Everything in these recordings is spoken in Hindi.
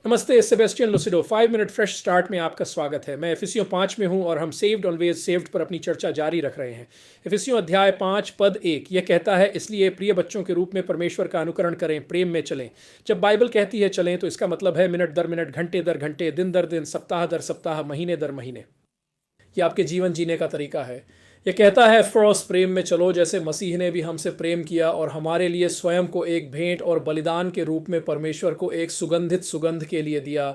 नमस्ते, सेबेस्टियन लुसिडो 5 मिनट फ्रेश स्टार्ट में आपका स्वागत है। मैं इफिसियों 5 में हूं और हम सेव्ड ऑलवेज सेव्ड पर अपनी चर्चा जारी रख रहे हैं। इफिसियों अध्याय 5 पद 1 यह कहता है, इसलिए प्रिय बच्चों के रूप में परमेश्वर का अनुकरण करें, प्रेम में चलें। जब बाइबल कहती है चलें तो इसका मतलब है मिनट दर मिनट, घंटे दर घंटे, दिन दर दिन, सप्ताह दर सप्ताह, महीने दर महीने। यह आपके जीवन जीने का तरीका है। यह कहता है फरोस प्रेम में चलो, जैसे मसीह ने भी हमसे प्रेम किया और हमारे लिए स्वयं को एक भेंट और बलिदान के रूप में परमेश्वर को एक सुगंधित सुगंध के लिए दिया।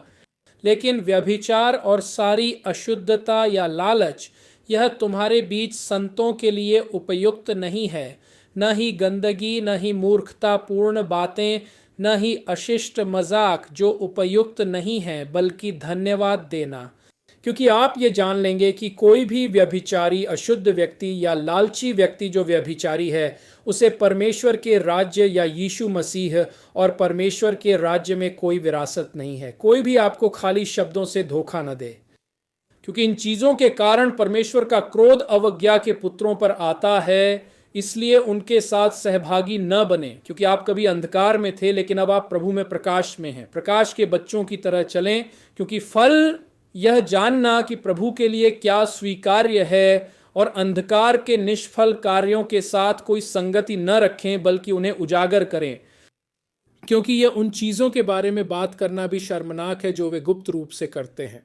लेकिन व्यभिचार और सारी अशुद्धता या लालच यह तुम्हारे बीच संतों के लिए उपयुक्त नहीं है। न ही गंदगी, न ही मूर्खतापूर्ण बातें, न ही अशिष्ट मजाक जो उपयुक्त नहीं है, बल्कि धन्यवाद देना। क्योंकि आप ये जान लेंगे कि कोई भी व्यभिचारी, अशुद्ध व्यक्ति या लालची व्यक्ति जो व्यभिचारी है, उसे परमेश्वर के राज्य या यीशु मसीह और परमेश्वर के राज्य में कोई विरासत नहीं है। कोई भी आपको खाली शब्दों से धोखा न दे, क्योंकि इन चीज़ों के कारण परमेश्वर का क्रोध अवज्ञा के पुत्रों पर आता है। इसलिए उनके साथ सहभागी न बने, क्योंकि आप कभी अंधकार में थे लेकिन अब आप प्रभु में प्रकाश में हैं। प्रकाश के बच्चों की तरह चलें, क्योंकि फल यह जानना कि प्रभु के लिए क्या स्वीकार्य है और अंधकार के निष्फल कार्यों के साथ कोई संगति न रखें, बल्कि उन्हें उजागर करें, क्योंकि यह उन चीज़ों के बारे में बात करना भी शर्मनाक है जो वे गुप्त रूप से करते हैं।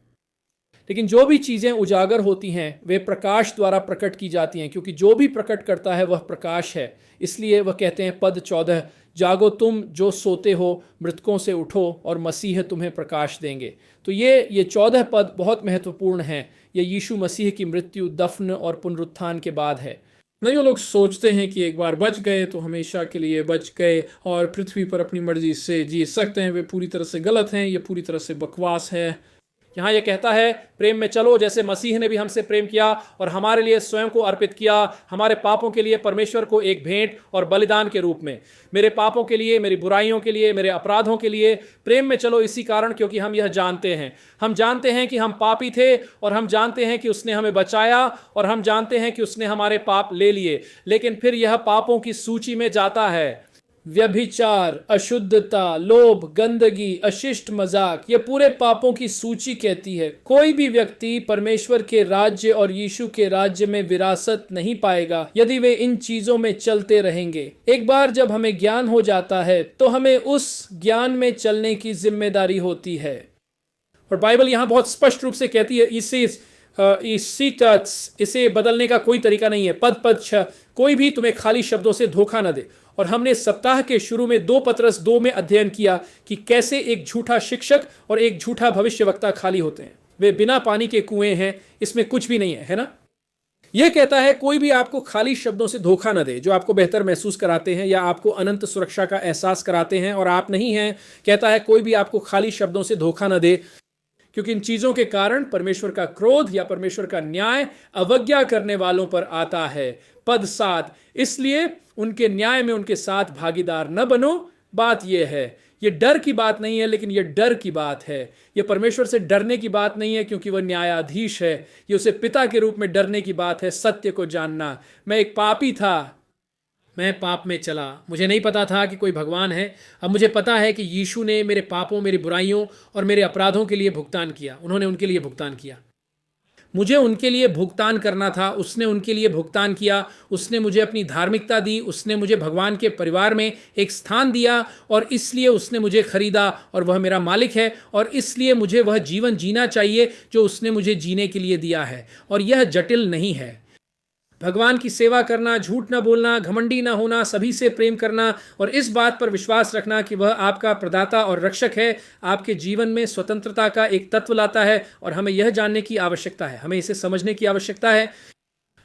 लेकिन जो भी चीज़ें उजागर होती हैं वे प्रकाश द्वारा प्रकट की जाती हैं, क्योंकि जो भी प्रकट करता है वह प्रकाश है। इसलिए वह कहते हैं पद 14, जागो तुम जो सोते हो, मृतकों से उठो और मसीह तुम्हें प्रकाश देंगे। तो ये 14 पद बहुत महत्वपूर्ण हैं। ये यीशु मसीह की मृत्यु, दफन और पुनरुत्थान के बाद है। नहीं, वो लोग सोचते हैं कि एक बार बच गए तो हमेशा के लिए बच गए और पृथ्वी पर अपनी मर्जी से जी सकते हैं। वे पूरी तरह से गलत हैं, ये पूरी तरह से बकवास है। यहाँ ये कहता है प्रेम में चलो, जैसे मसीह ने भी हमसे प्रेम किया और हमारे लिए स्वयं को अर्पित किया, हमारे पापों के लिए परमेश्वर को एक भेंट और बलिदान के रूप में। मेरे पापों के लिए, मेरी बुराइयों के लिए, मेरे अपराधों के लिए प्रेम में चलो। इसी कारण क्योंकि हम यह जानते हैं कि हम पापी थे और हम जानते हैं कि उसने हमें बचाया और हम जानते हैं कि उसने हमारे पाप ले लिए। लेकिन फिर यह पापों की सूची में जाता है, व्यभिचार, अशुद्धता, लोभ, गंदगी, अशिष्ट मजाक, ये पूरे पापों की सूची कहती है कोई भी व्यक्ति परमेश्वर के राज्य और यीशु के राज्य में विरासत नहीं पाएगा यदि वे इन चीजों में चलते रहेंगे। एक बार जब हमें ज्ञान हो जाता है तो हमें उस ज्ञान में चलने की जिम्मेदारी होती है। और बाइबल यहाँ बहुत स्पष्ट रूप से कहती है इसे बदलने का कोई तरीका नहीं है। पद 6, कोई भी तुम्हें खाली शब्दों से धोखा न दे। और हमने सप्ताह के शुरू में 2 पत्रस 2 में अध्ययन किया कि कैसे एक झूठा शिक्षक और एक झूठा भविष्यवक्ता खाली होते हैं। वे बिना पानी के कुएं हैं, इसमें कुछ भी नहीं है ना। यह कहता है कोई भी आपको खाली शब्दों से धोखा न दे, जो आपको बेहतर महसूस कराते हैं या आपको अनंत सुरक्षा का एहसास कराते हैं और आप नहीं हैं। कहता है कोई भी आपको खाली शब्दों से धोखा न दे, क्योंकि इन चीजों के कारण परमेश्वर का क्रोध या परमेश्वर का न्याय अवज्ञा करने वालों पर आता है। पद 7, इसलिए उनके न्याय में उनके साथ भागीदार न बनो। बात यह है, यह डर की बात नहीं है, लेकिन यह डर की बात है। यह परमेश्वर से डरने की बात नहीं है, क्योंकि वह न्यायाधीश है। यह उसे पिता के रूप में डरने की बात है। सत्य को जानना, मैं एक पापी था, मैं पाप में चला, मुझे नहीं पता था कि कोई भगवान है। अब मुझे पता है कि यीशु ने मेरे पापों, मेरी बुराइयों और मेरे अपराधों के लिए भुगतान किया। उन्होंने उनके लिए भुगतान किया। मुझे उनके लिए भुगतान करना था, उसने उनके लिए भुगतान किया। उसने मुझे अपनी धार्मिकता दी, उसने मुझे भगवान के परिवार में एक स्थान दिया और इसलिए उसने मुझे खरीदा और वह मेरा मालिक है। और इसलिए मुझे वह जीवन जीना चाहिए जो उसने मुझे जीने के लिए दिया है। और यह जटिल नहीं है। भगवान की सेवा करना, झूठ ना बोलना, घमंडी ना होना, सभी से प्रेम करना और इस बात पर विश्वास रखना कि वह आपका प्रदाता और रक्षक है, आपके जीवन में स्वतंत्रता का एक तत्व लाता है। और हमें यह जानने की आवश्यकता है, हमें इसे समझने की आवश्यकता है।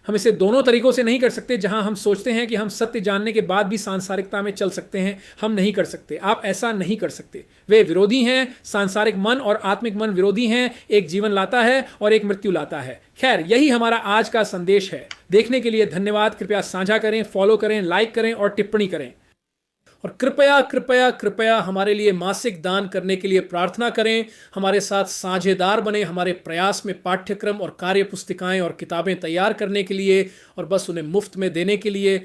हम इसे दोनों तरीकों से नहीं कर सकते। जहां हम सोचते हैं कि हम सत्य जानने के बाद भी सांसारिकता में चल सकते हैं, हम नहीं कर सकते। आप ऐसा नहीं कर सकते। वे विरोधी हैं। सांसारिक मन और आत्मिक मन विरोधी हैं। एक जीवन लाता है और एक मृत्यु लाता है। खैर, यही हमारा आज का संदेश है। देखने के लिए धन्यवाद। कृपया साझा करें, फॉलो करें, लाइक करें और टिप्पणी करें। और कृपया कृपया कृपया हमारे लिए मासिक दान करने के लिए प्रार्थना करें। हमारे साथ साझेदार बने हमारे प्रयास में पाठ्यक्रम और कार्य पुस्तिकाएं और किताबें तैयार करने के लिए और बस उन्हें मुफ्त में देने के लिए।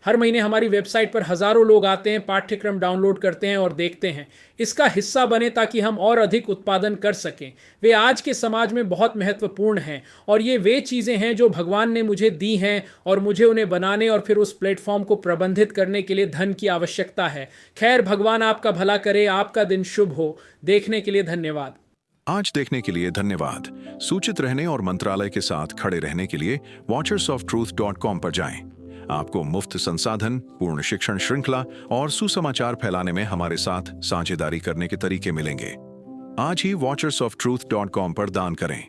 हर महीने हमारी वेबसाइट पर हज़ारों लोग आते हैं, पाठ्यक्रम डाउनलोड करते हैं और देखते हैं। इसका हिस्सा बने ताकि हम और अधिक उत्पादन कर सकें। वे आज के समाज में बहुत महत्वपूर्ण हैं और ये वे चीज़ें हैं जो भगवान ने मुझे दी हैं और मुझे उन्हें बनाने और फिर उस प्लेटफॉर्म को प्रबंधित करने के लिए धन की आवश्यकता है। खैर, भगवान आपका भला करे। आपका दिन शुभ हो। देखने के लिए धन्यवाद। आज देखने के लिए धन्यवाद। सूचित रहने और मंत्रालय के साथ खड़े रहने के लिए watchersoftruth.com पर जाएं। आपको मुफ्त संसाधन, पूर्ण शिक्षण श्रृंखला और सुसमाचार फैलाने में हमारे साथ साझेदारी करने के तरीके मिलेंगे। आज ही watchersoftruth.com पर दान करें।